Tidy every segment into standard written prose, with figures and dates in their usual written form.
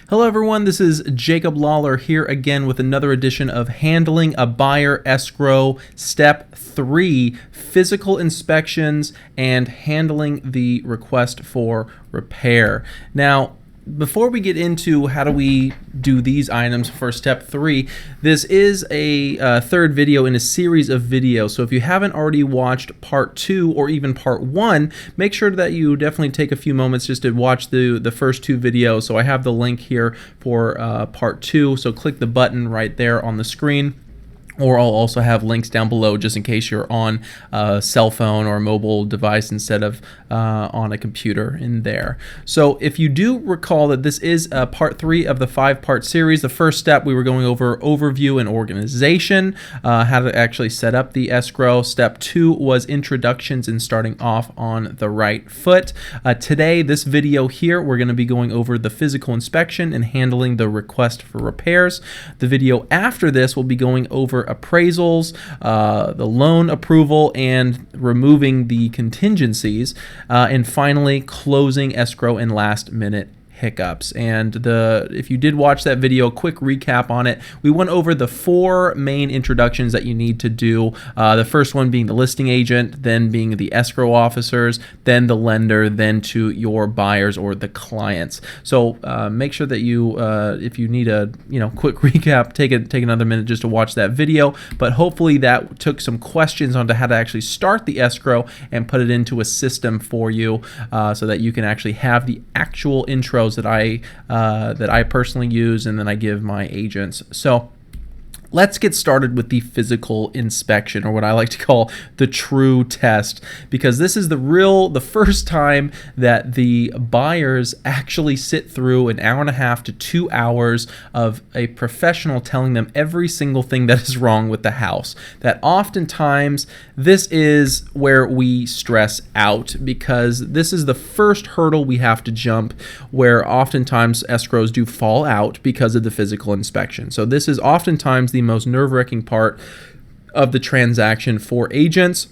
Hello everyone, this is Jacob Lawler here again with another edition of Handling a Buyer Escrow Step 3, Physical Inspections and Handling the Request for Repair. Now, before we get into how do we do these items for step 3, this is a third video in a series of videos. So if you haven't already watched part 2 or even part 1, make sure that you definitely take a few moments just to watch the first 2 videos. So I have the link here for part 2. So click the button right there on the screen. Or I'll also have links down below just in case you're on a cell phone or a mobile device instead of on a computer in there. So if you do recall that this is part 3 of the 5-part series, the first step we were going over overview and organization, how to actually set up the escrow. Step 2 was introductions and starting off on the right foot. Today, this video here, we're going to be going over the physical inspection and handling the request for repairs. The video after this will be going over appraisals, the loan approval, and removing the contingencies, and finally closing escrow and last minute hiccups. And if you did watch that video, quick recap on it, we went over the 4 main introductions that you need to do. The first one being the listing agent, then being the escrow officers, then the lender, then to your buyers or the clients. So make sure that you, if you need a quick recap, take another minute just to watch that video. But hopefully that took some questions onto how to actually start the escrow and put it into a system for you, so that you can actually have the actual intros that I personally use and then I give my agents. So let's get started with the physical inspection, or what I like to call the true test, because this is the first time that the buyers actually sit through an hour and a half to 2 hours of a professional telling them every single thing that is wrong with the house. That oftentimes this is where we stress out, because this is the first hurdle we have to jump, where oftentimes escrows do fall out because of the physical inspection. So this is oftentimes the most nerve-wracking part of the transaction for agents,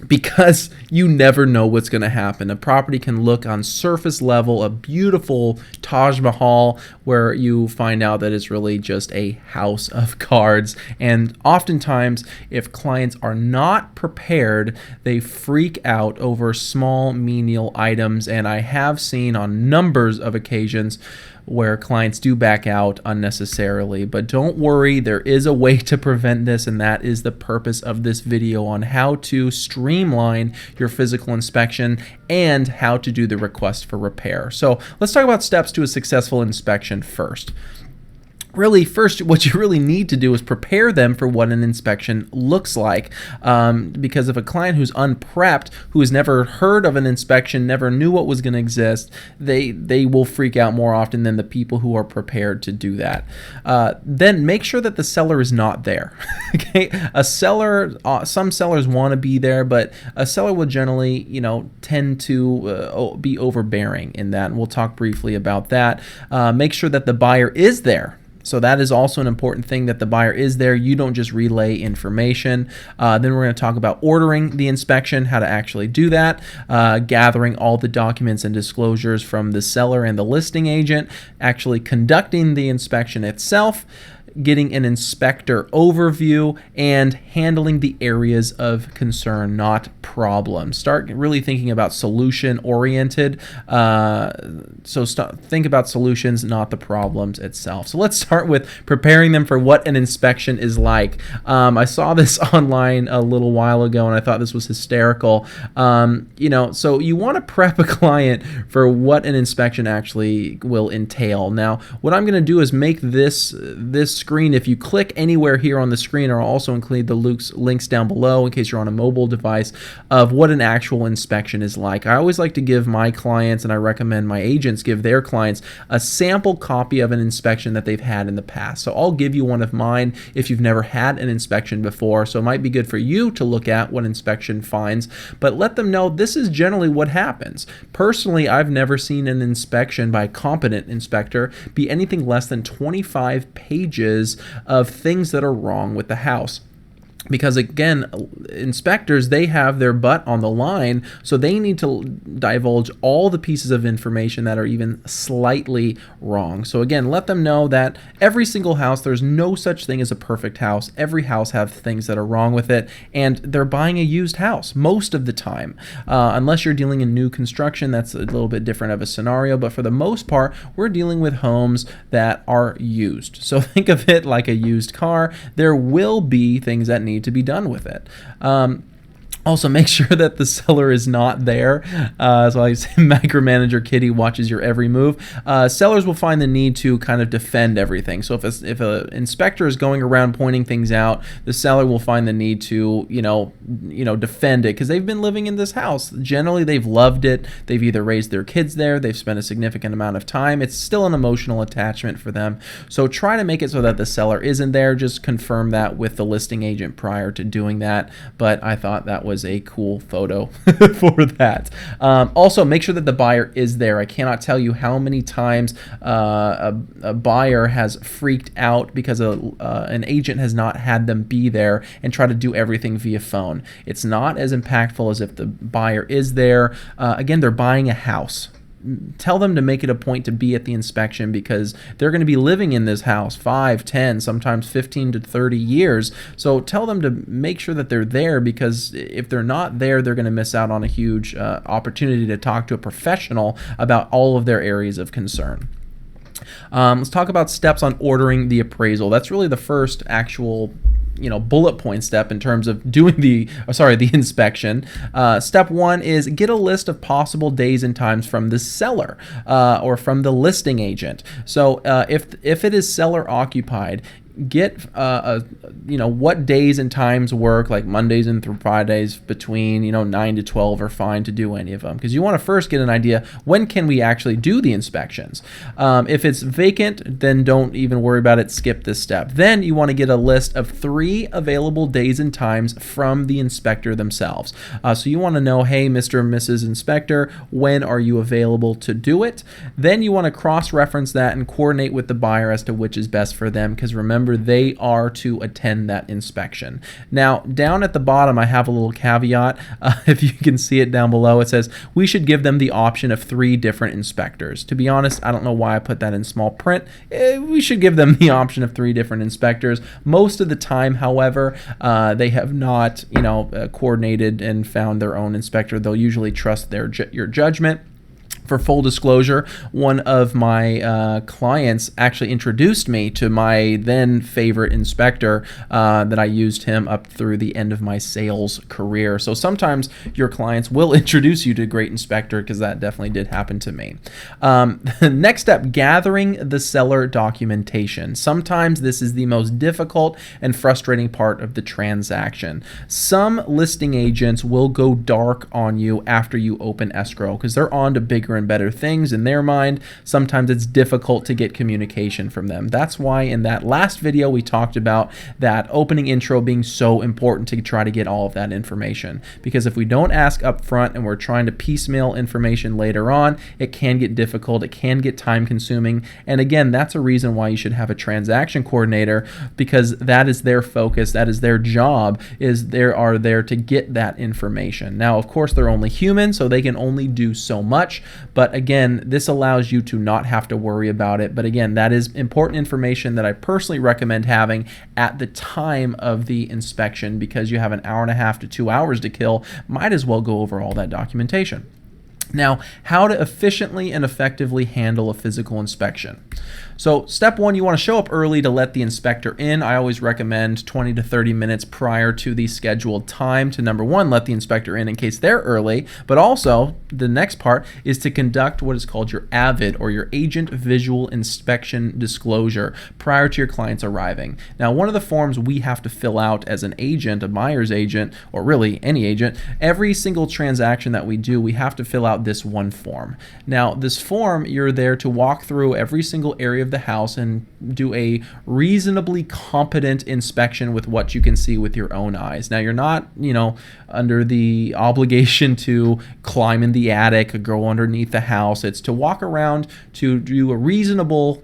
because you never know what's going to happen. A property can look on surface level a beautiful Taj Mahal, where you find out that it's really just a house of cards. And oftentimes, if clients are not prepared, they freak out over small menial items. And I have seen on numbers of occasions where clients do back out unnecessarily. But don't worry, there is a way to prevent this, and that is the purpose of this video on how to streamline your physical inspection and how to do the request for repair. So let's talk about steps to a successful inspection first. Really, first, what you really need to do is prepare them for what an inspection looks like. Because if a client who's unprepped, who has never heard of an inspection, never knew what was going to exist, they will freak out more often than the people who are prepared to do that. Then make sure that the seller is not there. Okay, a seller, some sellers want to be there, but a seller will generally, tend to be overbearing in that. And we'll talk briefly about that. Make sure that the buyer is there. So that is also an important thing, that the buyer is there. You don't just relay information. Then we're going to talk about ordering the inspection, how to actually do that, gathering all the documents and disclosures from the seller and the listing agent, actually conducting the inspection itself, getting an inspector overview, and handling the areas of concern, not problems. Start really thinking about solution-oriented. Think about solutions, not the problems itself. So let's start with preparing them for what an inspection is like. I saw this online a little while ago, and I thought this was hysterical. So you want to prep a client for what an inspection actually will entail. Now, what I'm going to do is make this screen. If you click anywhere here on the screen, I'll also include the links down below in case you're on a mobile device, of what an actual inspection is like. I always like to give my clients, and I recommend my agents give their clients, a sample copy of an inspection that they've had in the past. So I'll give you one of mine if you've never had an inspection before. So it might be good for you to look at what inspection finds, but let them know this is generally what happens. Personally, I've never seen an inspection by a competent inspector be anything less than 25 pages of things that are wrong with the house. because again, inspectors, they have their butt on the line, so they need to divulge all the pieces of information that are even slightly wrong. So again, let them know that every single house, there's no such thing as a perfect house. Every house has things that are wrong with it, and they're buying a used house most of the time. Unless you're dealing in new construction, that's a little bit different of a scenario, but for the most part, we're dealing with homes that are used. So think of it like a used car. There will be things that need to be done with it. Also, make sure that the seller is not there. So I say Micromanager Kitty watches your every move. Sellers will find the need to kind of defend everything. So if an inspector is going around pointing things out, the seller will find the need to defend it because they've been living in this house. Generally, they've loved it. They've either raised their kids there. They've spent a significant amount of time. It's still an emotional attachment for them. So try to make it so that the seller isn't there. Just confirm that with the listing agent prior to doing that. But I thought that was a cool photo for that. Also, make sure that the buyer is there. I cannot tell you how many times a buyer has freaked out because an agent has not had them be there and try to do everything via phone. It's not as impactful as if the buyer is there. Again, they're buying a house. Tell them to make it a point to be at the inspection because they're going to be living in this house 5, 10, sometimes 15 to 30 years. So tell them to make sure that they're there, because if they're not there, they're going to miss out on a huge opportunity to talk to a professional about all of their areas of concern. Let's talk about steps on ordering the appraisal. That's really the first actual bullet point step in terms of doing the inspection. Step 1 is get a list of possible days and times from the seller or from the listing agent. So if it is seller occupied, get what days and times work, like Mondays and through Fridays between 9 to 12 are fine to do any of them, because you want to first get an idea when can we actually do the inspections. If it's vacant, then don't even worry about it, skip this step. Then you want to get a list of 3 available days and times from the inspector themselves. So you want to know, hey, Mr. and Mrs. Inspector, when are you available to do it? Then you want to cross-reference that and coordinate with the buyer as to which is best for them, because remember, they are to attend that inspection. Now, down at the bottom, I have a little caveat. If you can see it down below, it says we should give them the option of 3 different inspectors. To be honest, I don't know why I put that in small print. We should give them the option of 3 different inspectors. Most of the time, however, they have not, coordinated and found their own inspector. They'll usually trust your judgment. For full disclosure, one of my clients actually introduced me to my then favorite inspector that I used him up through the end of my sales career. So sometimes your clients will introduce you to a great inspector, because that definitely did happen to me. Next step, gathering the seller documentation. Sometimes this is the most difficult and frustrating part of the transaction. Some listing agents will go dark on you after you open escrow because they're on to bigger and better things in their mind. Sometimes it's difficult to get communication from them. That's why in that last video we talked about that opening intro being so important to try to get all of that information, because if we don't ask up front and we're trying to piecemeal information later on, it can get difficult, it can get time consuming, and again, that's a reason why you should have a transaction coordinator, because that is their focus, that is their job, is they are there to get that information. Now, of course, they're only human, so they can only do so much. But again, this allows you to not have to worry about it. But again, that is important information that I personally recommend having at the time of the inspection, because you have an hour and a half to 2 hours to kill. Might as well go over all that documentation. Now, how to efficiently and effectively handle a physical inspection. So step 1, you want to show up early to let the inspector in. I always recommend 20 to 30 minutes prior to the scheduled time to, number 1, let the inspector in case they're early, but also the next part is to conduct what is called your AVID, or your Agent Visual Inspection Disclosure, prior to your clients arriving. Now, one of the forms we have to fill out as an agent, a buyer's agent, or really any agent, every single transaction that we do, we have to fill out this one form. Now, this form, you're there to walk through every single area of the house and do a reasonably competent inspection with what you can see with your own eyes. Now, you're not, under the obligation to climb in the attic or go underneath the house. It's to walk around to do a reasonable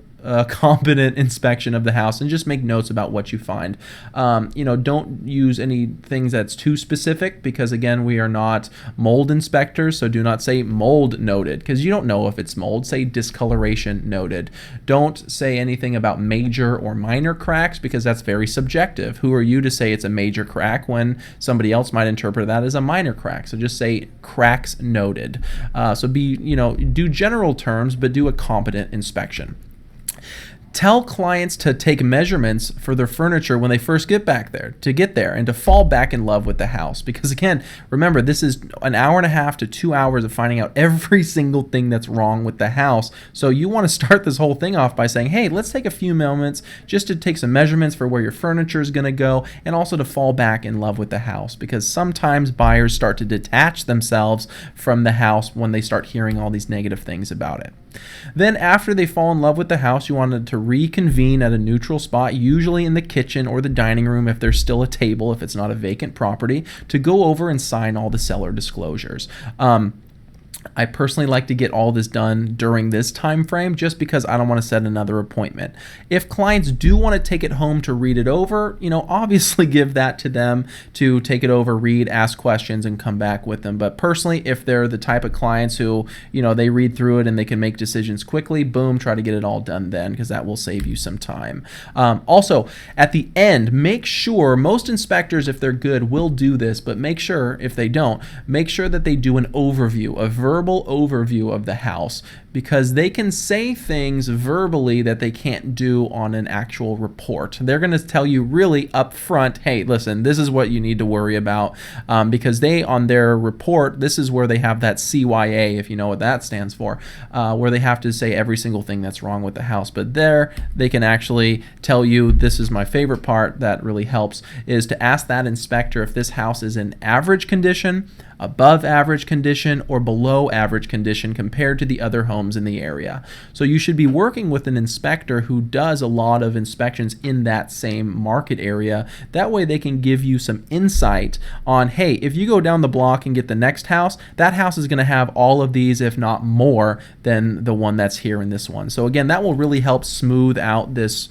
competent inspection of the house, and just make notes about what you find. Don't use any things that's too specific, because again, we are not mold inspectors, so do not say mold noted, because you don't know if it's mold. Say discoloration noted. Don't say anything about major or minor cracks, because that's very subjective. Who are you to say it's a major crack when somebody else might interpret that as a minor crack? So just say cracks noted. So do general terms, but do a competent inspection. Tell clients to take measurements for their furniture when they first get there, and to fall back in love with the house. Because again, remember, this is an hour and a half to 2 hours of finding out every single thing that's wrong with the house. So you want to start this whole thing off by saying, hey, let's take a few moments just to take some measurements for where your furniture is going to go, and also to fall back in love with the house. Because sometimes buyers start to detach themselves from the house when they start hearing all these negative things about it. Then after they fall in love with the house, you wanted to reconvene at a neutral spot, usually in the kitchen or the dining room if there's still a table, if it's not a vacant property, to go over and sign all the seller disclosures. I personally like to get all this done during this time frame, just because I don't want to set another appointment. If clients do want to take it home to read it over, obviously give that to them to take it over, read, ask questions, and come back with them. But personally, if they're the type of clients who, they read through it and they can make decisions quickly, boom, try to get it all done then, because that will save you some time. Also, at the end, make sure, most inspectors, if they're good, will do this, but make sure, if they don't, make sure that they do an overview, a verbal overview of the house, because they can say things verbally that they can't do on an actual report. They're going to tell you really up front, hey, listen, this is what you need to worry about, because they, on their report, this is where they have that CYA, if you know what that stands for, where they have to say every single thing that's wrong with the house. But there, they can actually tell you, this is my favorite part that really helps, is to ask that inspector if this house is in average condition, above average condition, or below average condition compared to the other homes in the area. So you should be working with an inspector who does a lot of inspections in that same market area. That way they can give you some insight on, hey, if you go down the block and get the next house, that house is going to have all of these, if not more, than the one that's here in this one. So again, that will really help smooth out this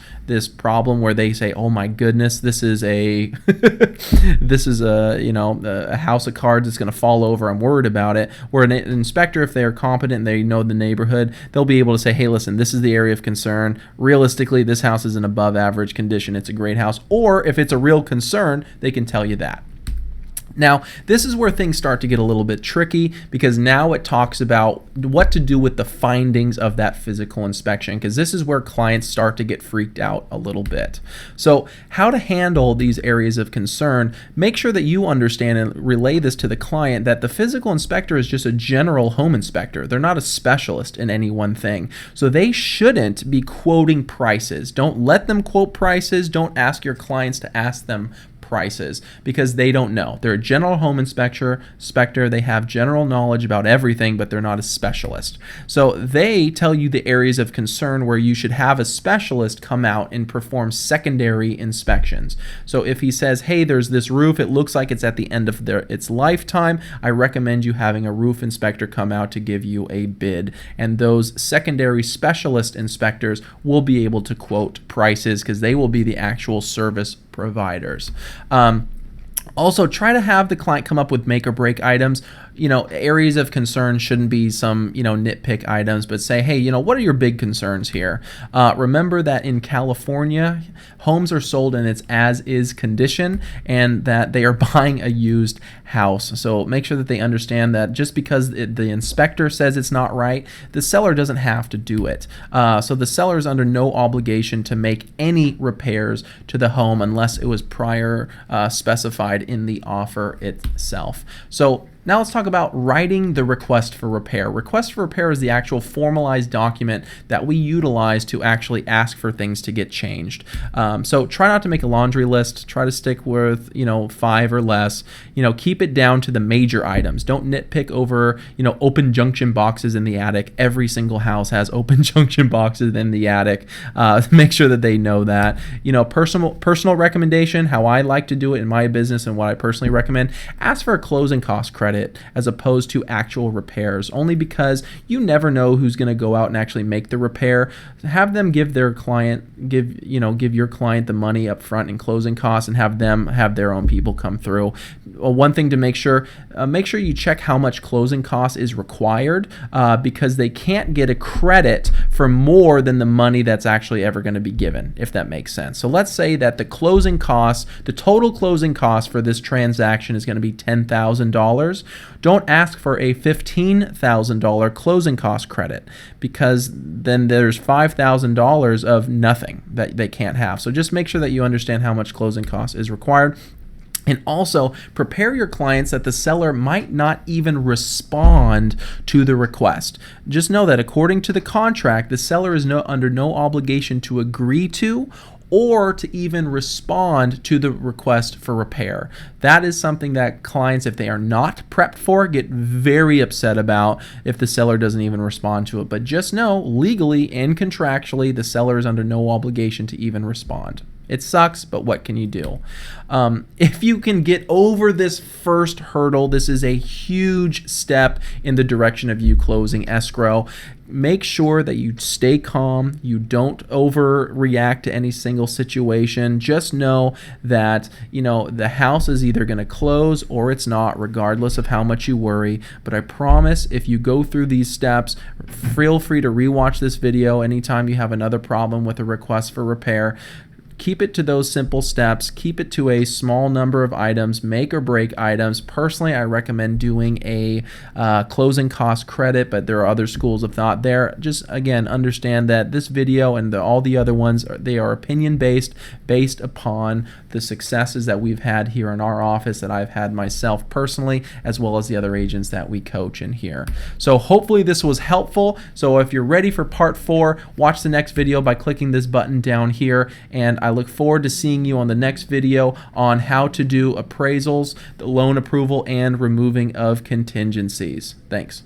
problem where they say, oh my goodness, this is a a house of cards that's going to fall over. I'm worried about it. Where an inspector, if they are competent, they know the neighborhood, they'll be able to say, hey, listen, this is the area of concern. Realistically, this house is in above average condition. It's a great house. Or if it's a real concern, they can tell you that. Now, this is where things start to get a little bit tricky, because now it talks about what to do with the findings of that physical inspection, because this is where clients start to get freaked out a little bit. So how to handle these areas of concern, make sure that you understand and relay this to the client, that the physical inspector is just a general home inspector. They're not a specialist in any one thing. So they shouldn't be quoting prices. Don't let them quote prices. Don't ask your clients to ask them prices, because they don't know. They're a general home inspector. They have general knowledge about everything, but they're not a specialist. So they tell you the areas of concern where you should have a specialist come out and perform secondary inspections. So if he says, hey, there's this roof, it looks like it's at the end of its lifetime, I recommend you having a roof inspector come out to give you a bid. And those secondary specialist inspectors will be able to quote prices, because they will be the actual service providers. Also, try to have the client come up with make or break items. Areas of concern shouldn't be some, nitpick items, but say, hey, what are your big concerns here? Remember that in California, homes are sold in its as-is condition, and that they are buying a used house. So make sure that they understand that just because the inspector says it's not right, the seller doesn't have to do it. So the seller is under no obligation to make any repairs to the home unless it was prior specified in the offer itself. So now let's talk about writing the request for repair. Request for repair is the actual formalized document that we utilize to actually ask for things to get changed. So try not to make a laundry list. Try to stick with 5 or less. Keep it down to the major items. Don't nitpick over open junction boxes in the attic. Every single house has open junction boxes in the attic. Make sure that they know that. Personal recommendation, how I like to do it in my business and what I personally recommend, ask for a closing cost credit credit as opposed to actual repairs, only because you never know who's going to go out and actually make the repair. Have them give their client, give your client the money up front in closing costs, and have them have their own people come through. One thing to make sure you check how much closing costs is required, because they can't get a credit for more than the money that's actually ever going to be given, if that makes sense. So let's say that the total closing cost for this transaction is going to be $10,000. Don't ask for a $15,000 closing cost credit, because then there's $5,000 of nothing that they can't have. So just make sure that you understand how much closing cost is required. And also prepare your clients that the seller might not even respond to the request. Just know that according to the contract, the seller is under no obligation to agree to or to even respond to the request for repair. That is something that clients, if they are not prepped for, get very upset about if the seller doesn't even respond to it. But just know, legally and contractually, the seller is under no obligation to even respond. It sucks, but what can you do? If you can get over this first hurdle, this is a huge step in the direction of you closing escrow. Make sure that you stay calm. You don't overreact to any single situation. Just know that, the house is either going to close or it's not, regardless of how much you worry. But I promise, if you go through these steps, feel free to rewatch this video anytime you have another problem with a request for repair. Keep it to those simple steps. Keep it to a small number of items, make or break items. Personally, I recommend doing a closing cost credit, but there are other schools of thought there. Just, again, understand that this video and all the other ones, they are opinion-based, based upon the successes that we've had here in our office, that I've had myself personally, as well as the other agents that we coach in here. So hopefully this was helpful. So if you're ready for part 4, watch the next video by clicking this button down here, and I look forward to seeing you on the next video on how to do appraisals, the loan approval, and removing of contingencies. Thanks.